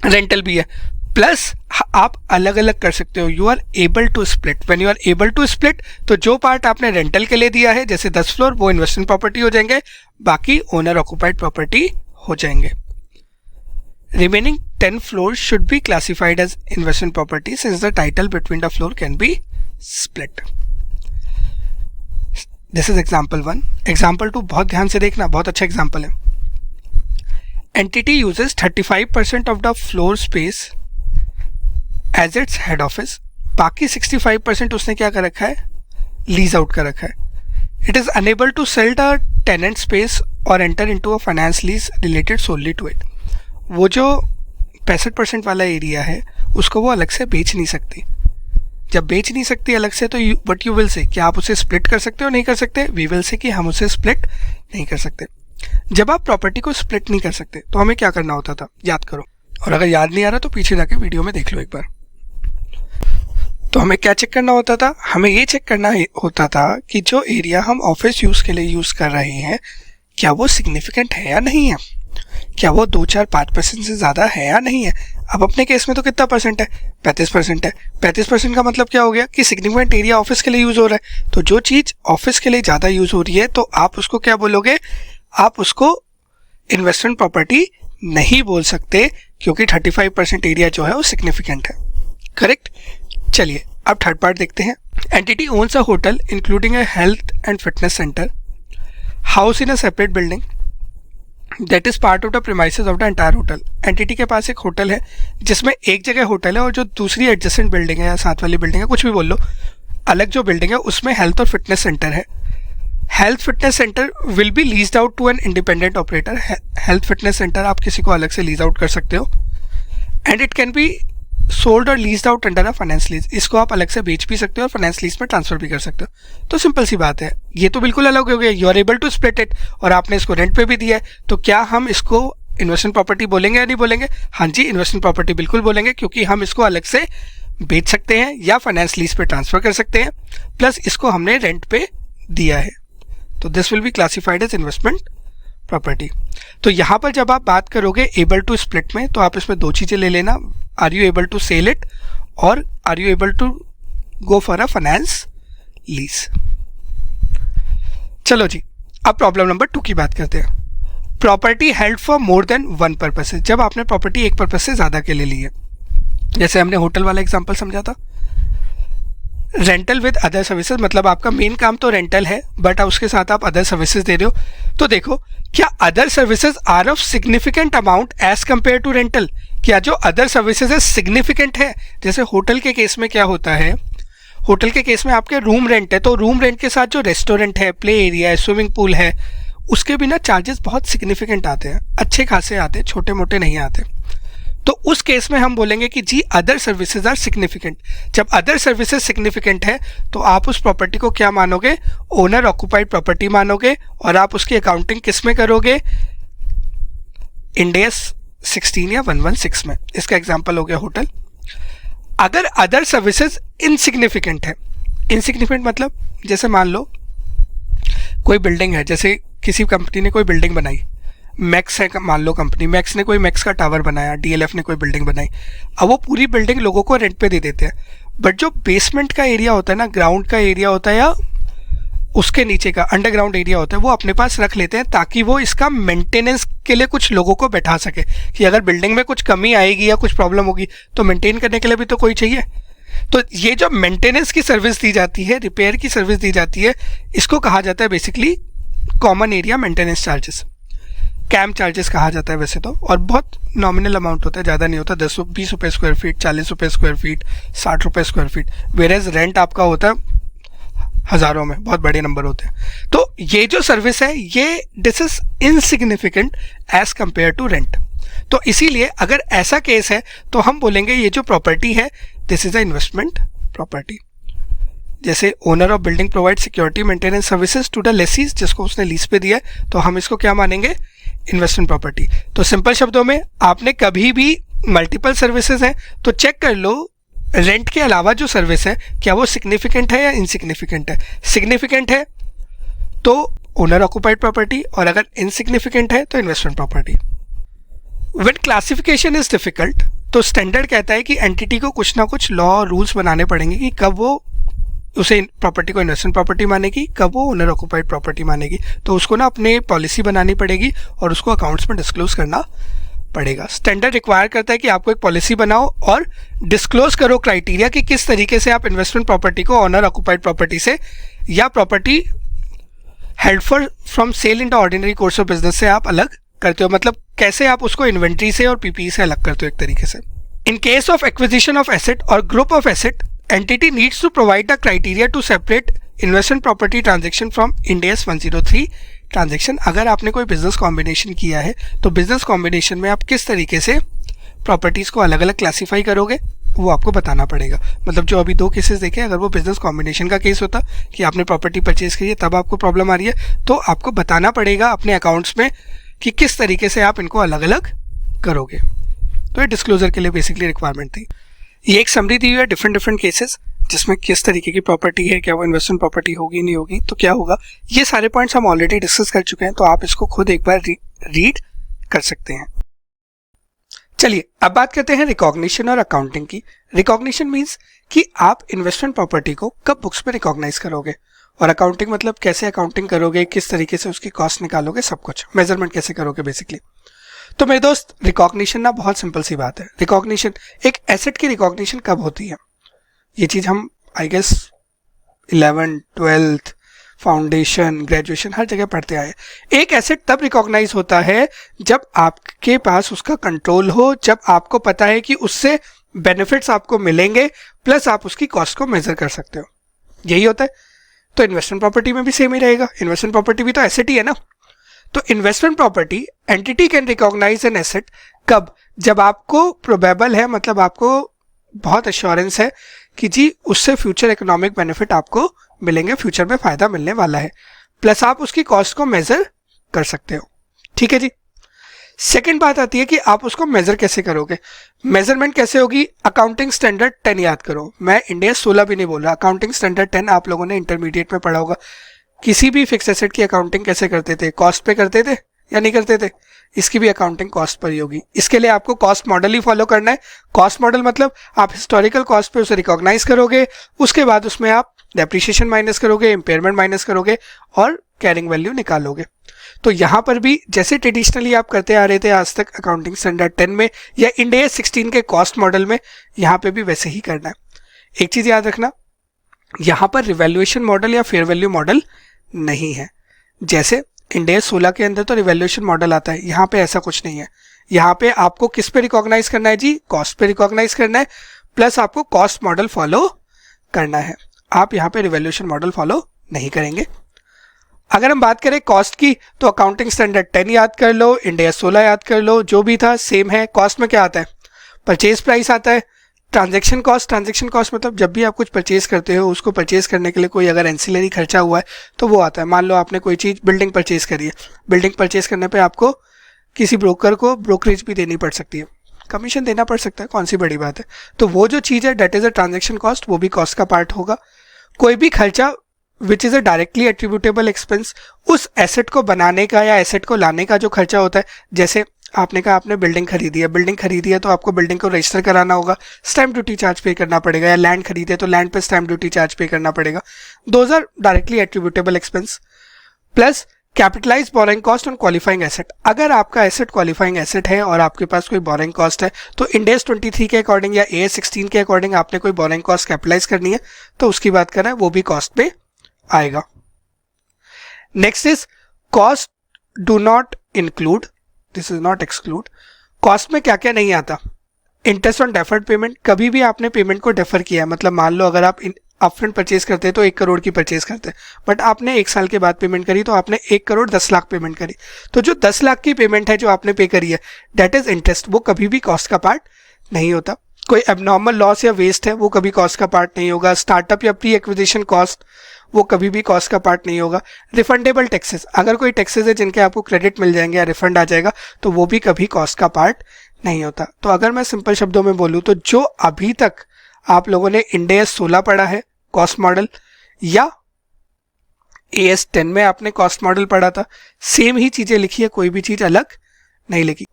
रेंटल भी है, प्लस आप अलग अलग कर सकते हो, you are able to split. When you are able to split, तो जो पार्ट आपने रेंटल के लिए दिया है जैसे 10 फ्लोर, वो इन्वेस्टमेंट प्रॉपर्टी हो जाएंगे, बाकी ओनर ऑक्युपाइड प्रॉपर्टी हो जाएंगे। Remaining 10 floor should be classified as investment property since the title between the floor can be split. This is example 1। Example 2 बहुत ध्यान से देखना, बहुत अच्छा एग्जाम्पल है। Entity uses 35% of the floor space as its head office, बाकी 65% उसने क्या कर रखा है, लीज आउट कर रखा है। It is enable to sell the tenant space और enter into a finance lease related solely to it. वो जो 65% वाला एरिया है उसको वो अलग से बेच नहीं सकती। जब बेच नहीं सकती अलग से, तो बट यू विल से क्या आप उसे स्प्लिट कर सकते हो, नहीं कर सकते? वी विल से कि हम उसे स्प्लिट नहीं कर सकते। जब आप प्रॉपर्टी को स्प्लिट नहीं कर सकते तो हमें क्या करना होता था, याद करो। और अगर याद नहीं आ रहा तो पीछे जाके वीडियो में देख लो एक बार। तो हमें क्या चेक करना होता था, हमें ये चेक करना होता था कि जो एरिया हम ऑफिस यूज के लिए यूज कर रहे हैं क्या वो सिग्निफिकेंट है या नहीं है, क्या वो 2-4-5% से ज़्यादा है या नहीं है। अब अपने केस में तो कितना परसेंट है, 35% है। 35% का मतलब क्या हो गया कि सिग्निफिकेंट एरिया ऑफिस के लिए यूज़ हो रहा है। तो जो चीज़ ऑफिस के लिए ज़्यादा यूज़ हो रही है तो आप उसको क्या बोलोगे, आप उसको इन्वेस्टमेंट प्रॉपर्टी नहीं बोल सकते, क्योंकि 35% एरिया जो है वो सिग्निफिकेंट है। करेक्ट। चलिए अब थर्ड पार्ट देखते हैं। Entity owns a hotel including a health and fitness centre house in a separate building that is part of the premises of the entire hotel. Entity के पास एक होटल है जिसमें एक जगह होटल है और जो दूसरी एडजेसेंट बिल्डिंग है या साथ वाली बिल्डिंग है, कुछ भी बोल लो, अलग जो बिल्डिंग है उसमें हेल्थ और फिटनेस सेंटर है। Health fitness centre will be leased out to an independent operator. Health fitness centre आप किसी को अलग से लीज आउट कर सकते हो। And it can be sold और leased out under a finance lease. इसको आप अलग से बेच भी सकते हो और फाइनेंस लीज में ट्रांसफर भी कर सकते हो। तो सिंपल सी बात है, ये तो बिल्कुल अलग हो गया, you are able to split it, और आपने इसको रेंट पे भी दिया है। तो क्या हम इसको इन्वेस्टमेंट प्रॉपर्टी बोलेंगे या नहीं बोलेंगे? हाँ जी, इन्वेस्टमेंट प्रॉपर्टी बिल्कुल बोलेंगे, क्योंकि हम इसको अलग से बेच सकते हैं या फाइनेंस लीज पे ट्रांसफर कर सकते हैं, प्लस इसको हमने रेंट पे दिया है। तो this will be classified as investment property. तो यहाँ पर जब आप बात करोगे एबल टू स्प्लिट में, तो आप इसमें दो चीज़ें ले लेना, are you able to sell it और are you able to go for a finance lease. चलो जी, अब प्रॉब्लम नंबर 2 की बात करते हैं। Property held for more than one purpose. जब आपने प्रॉपर्टी एक पर्पस से ज़्यादा के लिए ली है, जैसे हमने होटल वाला एग्जाम्पल समझा था। रेंटल विद अदर सर्विसेज, मतलब आपका मेन काम तो रेंटल है, बट उसके साथ आप अदर सर्विसेज दे रहे हो। तो देखो, क्या other services are of significant amount as compare to rental? क्या जो अदर सर्विसेज है सिग्निफिकेंट है? जैसे होटल के केस में क्या होता है, होटल के केस में आपके रूम रेंट है, तो रूम रेंट के साथ जो रेस्टोरेंट है, प्ले एरिया है, स्विमिंग पूल है, उसके बिना चार्जेस बहुत सिग्निफिकेंट आते हैं, अच्छे खासे आते हैं, छोटे मोटे नहीं आते। तो उस केस में हम बोलेंगे कि जी अदर सर्विसेज आर सिग्निफिकेंट। जब अदर सर्विसेज सिग्निफिकेंट है तो आप उस प्रॉपर्टी को क्या मानोगे, ओनर ऑक्युपाइड प्रॉपर्टी मानोगे, और आप उसकी अकाउंटिंग किस में करोगे, इंड AS 16 या 116 में। इसका एग्जांपल हो गया होटल। अगर अदर सर्विसेज इनसिग्निफिकेंट है, इनसिग्निफिकेंट मतलब जैसे मान लो कोई बिल्डिंग है, जैसे किसी कंपनी ने कोई बिल्डिंग बनाई, मैक्स है मान लो कंपनी, मैक्स ने कोई मैक्स का टावर बनाया, DLF ने कोई बिल्डिंग बनाई। अब वो पूरी बिल्डिंग लोगों को रेंट पे दे देते हैं, बट जो बेसमेंट का एरिया होता है ना, ग्राउंड का एरिया होता है या उसके नीचे का अंडरग्राउंड एरिया होता है, वो अपने पास रख लेते हैं ताकि वो इसका मेंटेनेंस के लिए कुछ लोगों को बैठा सके, कि अगर बिल्डिंग में कुछ कमी आएगी या कुछ प्रॉब्लम होगी तो मेंटेन करने के लिए भी तो कोई चाहिए। तो ये जो मेंटेनेंस की सर्विस दी जाती है, रिपेयर की सर्विस दी जाती है, इसको कहा जाता है basically common area maintenance charges, camp charges कहा जाता है वैसे तो, और बहुत नॉमिनल अमाउंट होता है, ज़्यादा नहीं होता, 10-20 रुपये स्क्वायर फीट, 40 रुपये स्क्वायर फीट, 60 रुपये स्क्वायर फीट, वेरेज रेंट आपका होता है हज़ारों में, बहुत बड़े नंबर होते हैं। तो ये जो सर्विस है ये this is insignificant as compare to rent. तो इसीलिए अगर ऐसा केस है तो हम बोलेंगे ये जो प्रॉपर्टी है this is a investment property. जैसे owner of building provide security maintenance services to the lessees, जिसको उसने लीज पे दिया है, तो हम इसको क्या मानेंगे, इन्वेस्टमेंट प्रॉपर्टी। तो सिंपल शब्दों में आपने कभी भी मल्टीपल सर्विसेज हैं तो चेक कर लो रेंट के अलावा जो सर्विस है क्या वो सिग्निफिकेंट है या इनसिग्निफिकेंट है। सिग्निफिकेंट है तो ओनर ऑक्युपाइड प्रॉपर्टी, और अगर इनसिग्निफिकेंट है तो investment property. When classification is difficult, तो स्टैंडर्ड कहता है कि एंटिटी को कुछ ना कुछ लॉ और रूल्स बनाने पड़ेंगे कि कब वो उसे प्रॉपर्टी को इन्वेस्टमेंट प्रॉपर्टी मानेगी, कब वो ओनर ऑक्युपाइड प्रॉपर्टी मानेगी। तो उसको ना अपने पॉलिसी बनानी पड़ेगी और उसको अकाउंट्स में डिस्क्लोज करना पड़ेगा। स्टैंडर्ड रिक्वायर करता है कि आपको एक पॉलिसी बनाओ और डिस्क्लोज करो क्राइटेरिया कि किस तरीके से आप इन्वेस्टमेंट प्रॉपर्टी को ओनर ऑक्युपाइड प्रॉपर्टी से या property held for from sale in the ordinary course of business से आप अलग करते हो, मतलब कैसे आप उसको इन्वेंट्री से और पीपीई से अलग करते हो एक तरीके से। In case of acquisition of asset और group of asset, entity needs to provide the criteria to separate investment property transaction from Ind AS 103 transaction. अगर आपने कोई बिजनेस कॉम्बिनेशन किया है तो बिजनेस कॉम्बिनेशन में आप किस तरीके से प्रॉपर्टीज़ को अलग अलग क्लासीफाई करोगे वो आपको बताना पड़ेगा। मतलब जो अभी 2 केसेस देखे, अगर वो बिजनेस कॉम्बिनेशन का केस होता कि आपने प्रॉपर्टी परचेज करी है तब आपको प्रॉब्लम आ रही है, तो आपको बताना पड़ेगा अपने अकाउंट्स में कि किस तरीके से आप इनको अलग अलग करोगे। तो ये डिस्क्लोजर के लिए बेसिकली रिक्वायरमेंट थी। ये एक समरी दी हुई है डिफरेंट केसेस जिसमें किस तरीके की प्रॉपर्टी है, क्या वो इन्वेस्टमेंट प्रॉपर्टी होगी नहीं होगी, तो क्या होगा। ये सारे पॉइंट्स हम ऑलरेडी डिस्कस कर चुके हैं, तो आप इसको खुद एक बार रीड कर सकते हैं। चलिए अब बात करते हैं रिकॉग्निशन और अकाउंटिंग की। रिकॉग्निशन मीन्स कि आप इन्वेस्टमेंट प्रॉपर्टी को कब बुक्स में रिकॉग्नाइज करोगे, और अकाउंटिंग मतलब कैसे अकाउंटिंग करोगे, किस तरीके से उसकी कॉस्ट निकालोगे, सब कुछ मेजरमेंट कैसे करोगे बेसिकली। तो मेरे दोस्त रिकॉग्निशन ना बहुत सिंपल सी बात है। रिकॉग्निशन, एक एसेट की रिकॉग्निशन कब होती है, ये चीज़ हम I guess 11th 12th foundation graduation हर जगह पढ़ते आए। एक एसेट तब रिकॉग्नाइज होता है जब आपके पास उसका कंट्रोल हो, जब आपको पता है कि उससे बेनिफिट्स आपको मिलेंगे, प्लस आप उसकी कॉस्ट को मेजर कर सकते हो, यही होता है। तो इन्वेस्टमेंट प्रॉपर्टी में भी सेम ही रहेगा, इन्वेस्टमेंट प्रॉपर्टी भी तो एसेट ही है ना। तो investment property entity can recognize an asset कब, जब आपको प्रोबेबल है, मतलब आपको बहुत एश्योरेंस है कि जी उससे फ्यूचर इकोनॉमिक बेनिफिट आपको मिलेंगे, फ्यूचर में फ़ायदा मिलने वाला है, प्लस आप उसकी कॉस्ट को मेज़र कर सकते हो। ठीक है जी। सेकंड बात आती है कि आप उसको मेज़र कैसे करोगे। मेजरमेंट कैसे होगी, अकाउंटिंग स्टैंडर्ड 10 याद करो। मैं इंड AS 16 भी नहीं बोल रहा, अकाउंटिंग स्टैंडर्ड 10 आप लोगों ने इंटरमीडिएट में पढ़ा होगा। किसी भी फिक्स एसेट की अकाउंटिंग कैसे करते थे, कॉस्ट पे करते थे या नहीं करते थे। इसकी भी अकाउंटिंग कॉस्ट पर ही होगी। इसके लिए आपको कॉस्ट मॉडल ही फॉलो करना है। कॉस्ट मॉडल मतलब आप हिस्टोरिकल कॉस्ट पे उसे रिकॉग्नाइज करोगे, उसके बाद उसमें आप डेप्रिसिएशन माइनस करोगे, इम्पेयरमेंट माइनस करोगे और कैरिंग वैल्यू निकालोगे। तो यहाँ पर भी जैसे ट्रेडिशनली आप करते आ रहे थे आज तक अकाउंटिंग स्टैंडर्ड 10 में या इंड AS 16 के कॉस्ट मॉडल में, यहाँ पे भी वैसे ही करना है। एक चीज़ याद रखना, यहाँ पर रिवैल्यूएशन मॉडल या फेयर वैल्यू मॉडल नहीं है। जैसे इंड AS 16 के अंदर तो रिवैल्यूएशन मॉडल आता है, यहाँ पे ऐसा कुछ नहीं है। यहाँ पे आपको किस पे रिकॉग्नाइज करना है जी, कॉस्ट पे रिकॉग्नाइज करना है, प्लस आपको कॉस्ट मॉडल फॉलो करना है। आप यहाँ पे रिवैल्यूएशन मॉडल फॉलो नहीं करेंगे। अगर हम बात करें कॉस्ट की तो अकाउंटिंग स्टैंडर्ड 10 याद कर लो, इंड AS 16 याद कर लो, जो भी था सेम है। कॉस्ट में क्या आता है, परचेज प्राइस आता है, ट्रांजैक्शन कॉस्ट मतलब जब भी आप कुछ परचेज करते हो उसको परचेज करने के लिए कोई अगर एंसिलरी खर्चा हुआ है तो वो आता है। मान लो आपने कोई चीज़ बिल्डिंग परचेज करी है, बिल्डिंग परचेज करने पे आपको किसी ब्रोकर को ब्रोकरेज भी देनी पड़ सकती है, कमीशन देना पड़ सकता है, कौन सी बड़ी बात है। तो वो जो चीज़ है that is a transaction cost, वो भी कॉस्ट का पार्ट होगा। कोई भी खर्चा which is a directly attributable expense, उस एसेट को बनाने का या एसेट को लाने का जो खर्चा होता है। जैसे आपने कहा आपने बिल्डिंग खरीदी है तो आपको बिल्डिंग को रजिस्टर कराना होगा, स्टैम्प ड्यूटी चार्ज पे करना पड़ेगा, या लैंड खरीदे तो लैंड पे स्टैम्प ड्यूटी चार्ज पे करना पड़ेगा। Those are directly attributable expense. Plus capitalize boring cost on qualifying asset. अगर आपका एसेट क्वालिफाइंग एसेट है और आपके पास कोई बोरिंग कॉस्ट है तो इंड AS 23 के अकॉर्डिंग या AS 16 के अकॉर्डिंग आपने कोई बोरिंग कॉस्ट कैपिटलाइज करनी है तो उसकी बात कर रहे हैं, वो भी कॉस्ट पे आएगा। Next is cost do not include, this is not exclude. Cost में क्या क्या नहीं आता, इंटरेस्ट ऑन डेफर्ड पेमेंट। कभी भी आपने पेमेंट को डेफर किया है, मतलब मान लो अगर आप अपफ्रंट परचेज करते हैं तो 1 करोड़ की परचेज करते हैं, बट आपने 1 साल के बाद पेमेंट करी तो आपने 1 करोड़ 10 लाख पेमेंट करी, तो जो 10 लाख की पेमेंट है जो आपने पे करी है डेट इज इंटरेस्ट, वो कभी भी कॉस्ट का पार्ट नहीं होता। कोई एबनॉर्मल लॉस या वेस्ट है वो कभी कॉस्ट का पार्ट नहीं होगा। स्टार्टअप या प्री एक्विजिशन कॉस्ट वो कभी भी कॉस्ट का पार्ट नहीं होगा। रिफंडेबल टैक्सेस, अगर कोई टैक्सेस है जिनके आपको क्रेडिट मिल जाएंगे या रिफंड आ जाएगा तो वो भी कभी कॉस्ट का पार्ट नहीं होता। तो अगर मैं सिंपल शब्दों में बोलूँ तो जो अभी तक आप लोगों ने इंड AS 16 पढ़ा है कॉस्ट मॉडल, या AS 10 में आपने कॉस्ट मॉडल पढ़ा था, सेम ही चीज़ें लिखी है, कोई भी चीज़ अलग नहीं लिखी।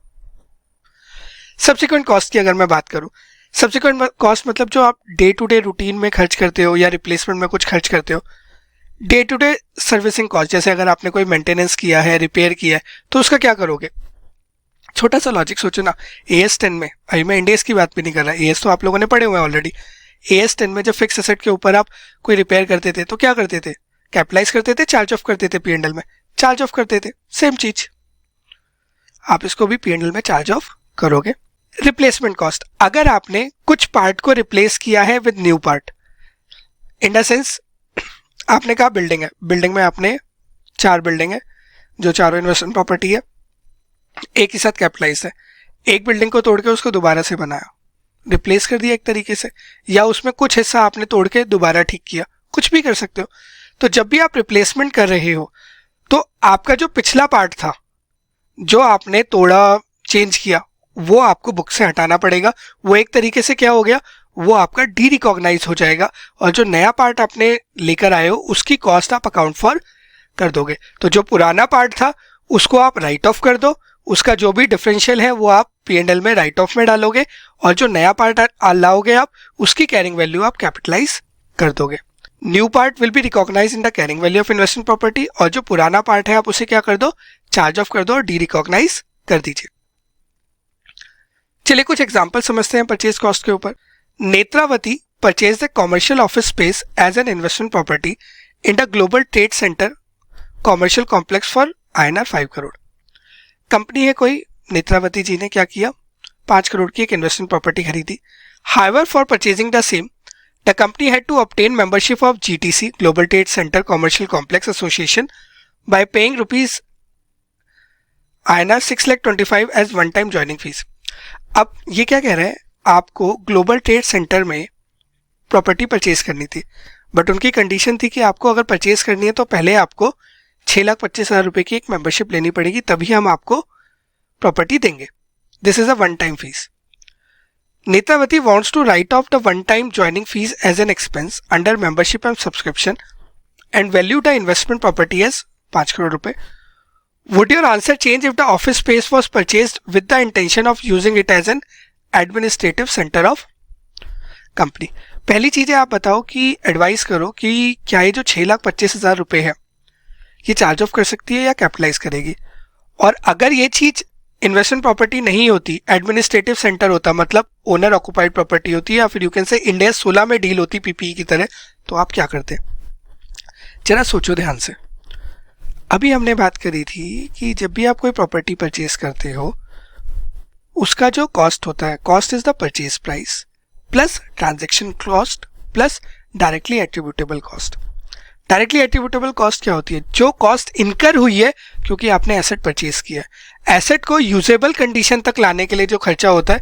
सब्सिक्वेंट कॉस्ट की अगर मैं बात करूं, सब्सिक्वेंट कॉस्ट मतलब जो आप डे टू डे रूटीन में खर्च करते हो या रिप्लेसमेंट में कुछ खर्च करते हो, day to day servicing cost, जैसे अगर आपने कोई मेंटेनेंस किया है, रिपेयर किया है, तो उसका क्या करोगे? छोटा सा लॉजिक सोचो ना, AS10 में, अभी मैं इंडेस की बात भी नहीं कर रहा, AS तो आप लोगों ने पढ़े हुए हैं ऑलरेडी। AS10 में जब फिक्स एसेट के ऊपर आप कोई रिपेयर करते थे तो क्या करते थे? कैपिटलाइज करते थे, चार्ज ऑफ करते थे P&L में? चार्ज ऑफ करते थे। सेम चीज आप इसको भी P&L में चार्ज ऑफ करोगे। रिप्लेसमेंट कॉस्ट, अगर आपने कुछ पार्ट को रिप्लेस किया है with new part, in the sense आपने कहा बिल्डिंग है, बिल्डिंग में आपने 4 बिल्डिंग है जो चारों इन्वेस्टमेंट प्रॉपर्टी है, एक ही साथ कैपिटलाइज है, एक बिल्डिंग को तोड़ के उसको दोबारा से बनाया, रिप्लेस कर दिया एक तरीके से, या उसमें कुछ हिस्सा आपने तोड़ के दोबारा ठीक किया, कुछ भी कर सकते हो। तो जब भी आप रिप्लेसमेंट कर रहे हो तो आपका जो पिछला पार्ट था जो आपने तोड़ा, चेंज किया, वो आपको बुक से हटाना पड़ेगा। वो एक तरीके से क्या हो गया, वो आपका डी रिकॉग्नाइज हो जाएगा, और जो नया पार्ट आपने लेकर आए हो उसकी कॉस्ट आप अकाउंट फॉर कर दोगे। तो जो पुराना पार्ट था उसको आप राइट ऑफ कर दो, उसका जो भी डिफरेंशियल है वो आप P&L में राइट ऑफ में डालोगे, और जो नया पार्ट लाओगे आप उसकी कैरिंग वैल्यू आप कैपिटलाइज कर दोगे। New part will be recognize in the carrying value of investment property, और जो पुराना पार्ट है आप उसे क्या कर दो, चार्ज ऑफ कर दो और डी रिकॉग्नाइज कर दीजिए। चलिए कुछ एग्जांपल समझते हैं परचेज कॉस्ट के ऊपर। Netravati purchase the commercial office space as an investment property in the global trade center commercial complex for INR 5 crore. Company है कोई, नेत्रावती जी ने क्या किया, 5 करोड़ की एक इन्वेस्टमेंट प्रॉपर्टी खरीदी। However for purchasing the same the company had to obtain membership of GTC global trade center commercial complex association by paying INR 6,25,000 as one time joining fees. अब ये क्या कह रहे हैं, आपको ग्लोबल ट्रेड सेंटर में property purchase करनी थी, बट उनकी कंडीशन थी कि आपको अगर परचेज करनी है तो पहले आपको 6,25,000 रुपए की एक मेंबरशिप लेनी पड़ेगी, तभी हम आपको प्रॉपर्टी देंगे। This is a one time fees. Netravati wants to write off the one-time joining fees as an expense under membership and subscription and value the investment property as 5 crore रुपए। Would your answer change if the office space was purchased with the intention of using it as an administrative center of company? पहली चीज़ है, आप बताओ कि advice करो कि क्या ये जो 6,25,000 रुपए है ये चार्ज ऑफ कर सकती है या कैपिटलाइज करेगी। और अगर ये चीज़ इन्वेस्टमेंट प्रॉपर्टी नहीं होती, एडमिनिस्ट्रेटिव सेंटर होता, मतलब ओनर ऑक्युपाइड प्रॉपर्टी होती है, या फिर you can say Ind AS 16 में डील होती PPE की तरह, तो आप क्या करते? जरा सोचो ध्यान से। अभी हमने बात करी थी कि जब भी आप कोई प्रॉपर्टी परचेज करते हो उसका जो कॉस्ट होता है, cost is the purchase price plus transaction cost plus directly attributable cost. Directly attributable cost क्या होती है? जो कॉस्ट इनकर हुई है क्योंकि आपने एसेट परचेज किया है, एसेट को यूजेबल कंडीशन तक लाने के लिए जो खर्चा होता है,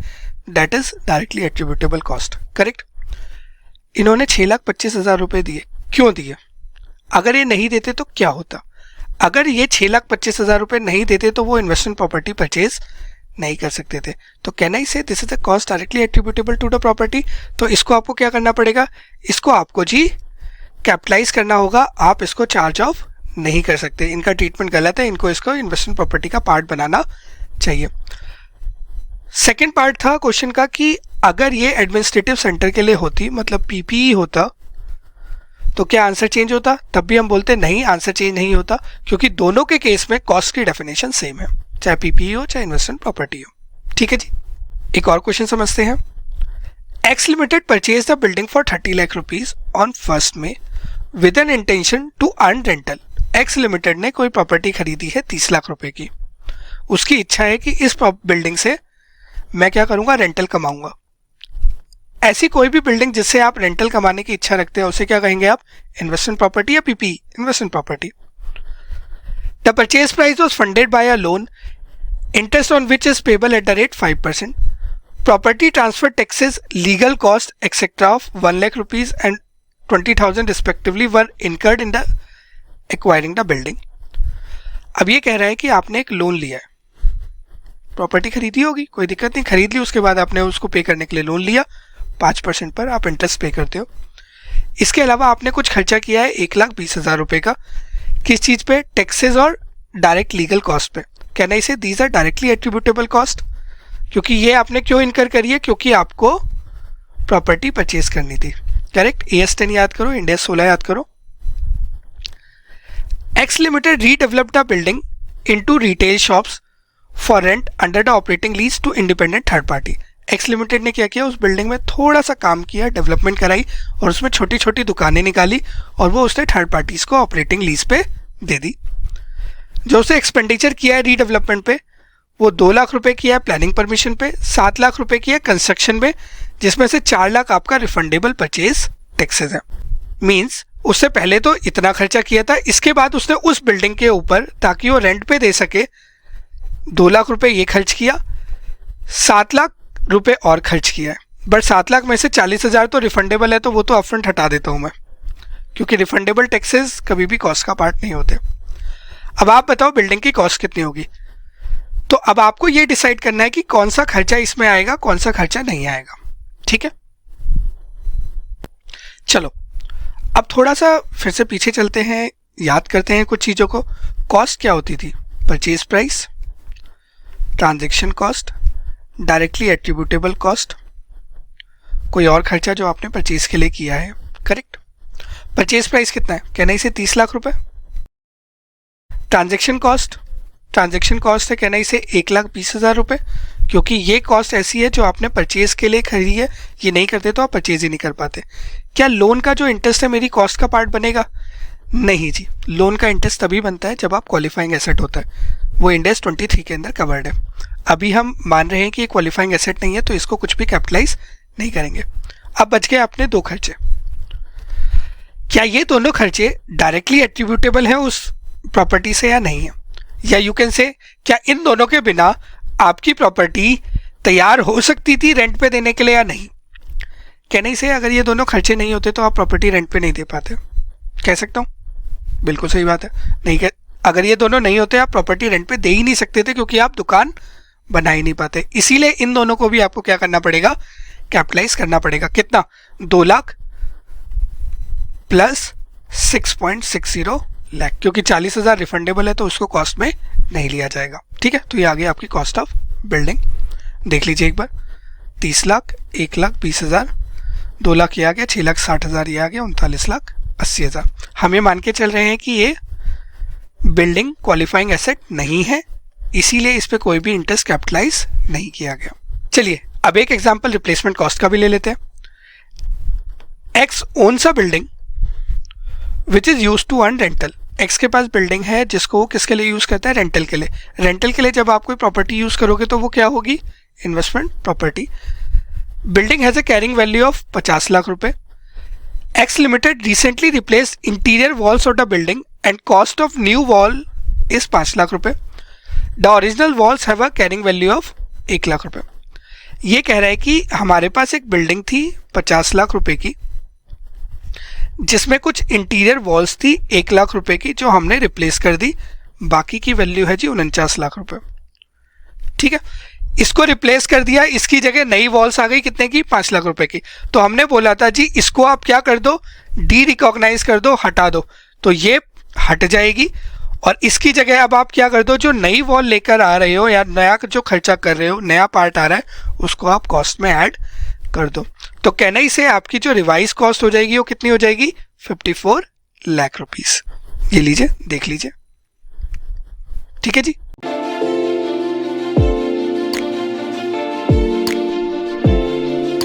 that is directly attributable cost. Correct. इन्होंने 6,25,000 रुपए दिए, क्यों दिए? अगर ये नहीं देते तो क्या होता? अगर ये 6,25,000 रुपए नहीं देते तो वो इन्वेस्टमेंट प्रॉपर्टी परचेज नहीं कर सकते थे। तो can I say this is the cost directly attributable to the property. तो इसको आपको क्या करना पड़ेगा, इसको आपको जी कैपिटलाइज करना होगा, आप इसको चार्ज ऑफ नहीं कर सकते। इनका ट्रीटमेंट गलत है, इनको इसको इन्वेस्टमेंट प्रॉपर्टी का पार्ट बनाना चाहिए। सेकेंड पार्ट था क्वेश्चन का कि अगर ये एडमिनिस्ट्रेटिव सेंटर के लिए होती, मतलब PPE होता, तो क्या आंसर चेंज होता? तब भी हम बोलते नहीं, आंसर चेंज नहीं होता, क्योंकि दोनों के केस में कॉस्ट की डेफिनेशन सेम है, चाहे PPE हो चाहे इन्वेस्टमेंट प्रॉपर्टी हो। ठीक है जी। एक और क्वेश्चन समझते हैं। X Limited purchased the building for 30 lakh rupees on 1st May with an intention to earn rental. X Limited ने कोई प्रॉपर्टी खरीदी है 30 लाख रुपए की। उसकी इच्छा है कि इस बिल्डिंग से मैं क्या करूंगा, रेंटल कमाऊंगा। ऐसी कोई भी बिल्डिंग जिससे आप रेंटल कमाने की इच्छा रखते हैं उसे क्या कहेंगे आप, इन्वेस्टमेंट प्रॉपर्टी या PPE? Investment property. The purchase price was funded by a loan, interest on which is payable at the rate 5%. Property transfer taxes, legal cost, etc. of 1 lakh rupees and 20,000 respectively were incurred in the acquiring the building. अब ये कह रहा है कि आपने एक loan लिया है, प्रॉपर्टी खरीदी होगी, कोई दिक्कत नहीं, खरीद ली, उसके बाद आपने उसको पे करने के लिए लोन लिया, 5% पर आप इंटरेस्ट पे करते हो। इसके अलावा आपने कुछ खर्चा किया है 1,20,000 रुपये का, किस चीज़ पे? टैक्सेस और डायरेक्ट लीगल कॉस्ट पे। Can I say these are directly attributable cost? क्योंकि ये आपने क्यों इनकर करी है, क्योंकि आपको प्रॉपर्टी परचेज करनी थी। करेक्ट। AS 10 याद करो, इंड AS 16 याद करो। X Limited redeveloped the building into retail shops for rent under the operating lease to independent third party. X Limited ने क्या किया, उस बिल्डिंग में थोड़ा सा काम किया, डेवलपमेंट कराई और उसमें छोटी छोटी दुकानें निकाली और वो उसने थर्ड पार्टीज को ऑपरेटिंग लीज पे दे दी। जो उसे एक्सपेंडिचर किया है रीडेवलपमेंट पे, वो 2 लाख रुपए किया है प्लानिंग परमिशन पे, 7 लाख रुपए किया है कंस्ट्रक्शन पे, जिसमें से 4 लाख आपका रिफंडेबल परचेज टैक्सेस है। मीन्स उससे पहले तो इतना खर्चा किया था, इसके बाद उसने उस बिल्डिंग के ऊपर ताकि वो रेंट पे दे सके 2 लाख रुपए ये खर्च किया, 7 लाख रुपए और खर्च किया है। बट 7 लाख में से 40,000 तो रिफंडेबल है, तो वो तो अपफ्रंट हटा देता हूँ मैं, क्योंकि रिफंडेबल टैक्सेस कभी भी कॉस्ट का पार्ट नहीं होते। अब आप बताओ बिल्डिंग की कॉस्ट कितनी होगी। तो अब आपको ये डिसाइड करना है कि कौन सा खर्चा इसमें आएगा, कौन सा खर्चा नहीं आएगा। ठीक है, चलो अब थोड़ा सा फिर से पीछे चलते हैं, याद करते हैं कुछ चीज़ों को। कॉस्ट क्या होती थी? Purchase price, transaction cost, directly attributable cost, कोई और खर्चा जो आपने परचेज के लिए किया है। करेक्ट। परचेज प्राइस कितना है? कहना से 30 लाख रुपए। ट्रांजैक्शन कॉस्ट है कहना से 1,20,000 रुपए, क्योंकि ये कॉस्ट ऐसी है जो आपने परचेज के लिए खरीदी है, ये नहीं करते तो आप परचेज ही नहीं कर पाते। क्या लोन का जो इंटरेस्ट है मेरी कॉस्ट का पार्ट बनेगा? नहीं जी, लोन का इंटरेस्ट तभी बनता है जब आप क्वालिफाइंग एसेट होता है, वो इंड AS 23 के अंदर कवर्ड है। अभी हम मान रहे हैं कि ये क्वालिफाइंग एसेट नहीं है, तो इसको कुछ भी कैपिटलाइज नहीं करेंगे। अब बच गए अपने 2 खर्चे। क्या ये दोनों खर्चे डायरेक्टली एट्रीब्यूटेबल हैं उस प्रॉपर्टी से या नहीं है? या यू कैन से, क्या इन दोनों के बिना आपकी प्रॉपर्टी तैयार हो सकती थी रेंट पे देने के लिए या नहीं? कहने से अगर ये दोनों खर्चे नहीं होते तो आप प्रॉपर्टी रेंट पे नहीं दे पाते। कह सकता हूँ, बिल्कुल सही बात है। नहीं कह, अगर ये दोनों नहीं होते आप प्रॉपर्टी रेंट पे दे ही नहीं सकते थे, क्योंकि आप दुकान बना ही नहीं पाते। इसीलिए इन दोनों को भी आपको क्या करना पड़ेगा? कैपिटलाइज करना पड़ेगा। कितना? 2 लाख प्लस 6.60 लाख, क्योंकि 40,000 रिफंडेबल है तो उसको कॉस्ट में नहीं लिया जाएगा। ठीक है, तो ये आ गई आपकी कॉस्ट ऑफ बिल्डिंग। देख लीजिए एक बार, 30 लाख, 1,20,000, 2 लाख ये आ गया, 6,60,000 ये आ गया, 39,80,000। हम ये मान के चल रहे हैं कि ये बिल्डिंग क्वालिफाइंग एसेट नहीं है, इसीलिए इस पर कोई भी इंटरेस्ट कैपिटलाइज नहीं किया गया। चलिए अब एक एग्जांपल रिप्लेसमेंट कॉस्ट का भी ले लेते हैं। X owns a building which is use to earn rental. X के पास बिल्डिंग है जिसको वो किसके लिए यूज करता है? रेंटल के लिए। रेंटल के लिए जब आप कोई प्रॉपर्टी यूज करोगे तो वो क्या होगी? Investment property. Building has a carrying value of 50 lakh rupaye. X limited recently replaced interior walls of the building and cost of new wall is 5 lakh rupaye. The original walls have a carrying value of 1 lakh rupaye. ये कह रहा है कि हमारे पास एक building थी 50 लाख रुपए की, जिसमें कुछ इंटीरियर वॉल्स थी 1 लाख रुपए की, जो हमने रिप्लेस कर दी। बाकी की वैल्यू है जी 49 लाख रुपए। ठीक है, इसको रिप्लेस कर दिया, इसकी जगह नई वॉल्स आ गई कितने की? 5 लाख रुपए की। तो हमने बोला था जी इसको आप क्या कर दो? डी रिकॉग्नाइज कर दो, हटा दो। तो ये हट जाएगी और इसकी जगह अब आप क्या कर दो? जो नई वॉल लेकर आ रहे हो या नया जो खर्चा कर रहे हो, नया पार्ट आ रहा है, उसको आप कॉस्ट में ऐड कर दो। तो कहना ही से आपकी जो रिवाइज कॉस्ट हो जाएगी वो कितनी हो जाएगी? 54 लाख रुपीस। ये लीजिए, देख लीजिए। ठीक है जी।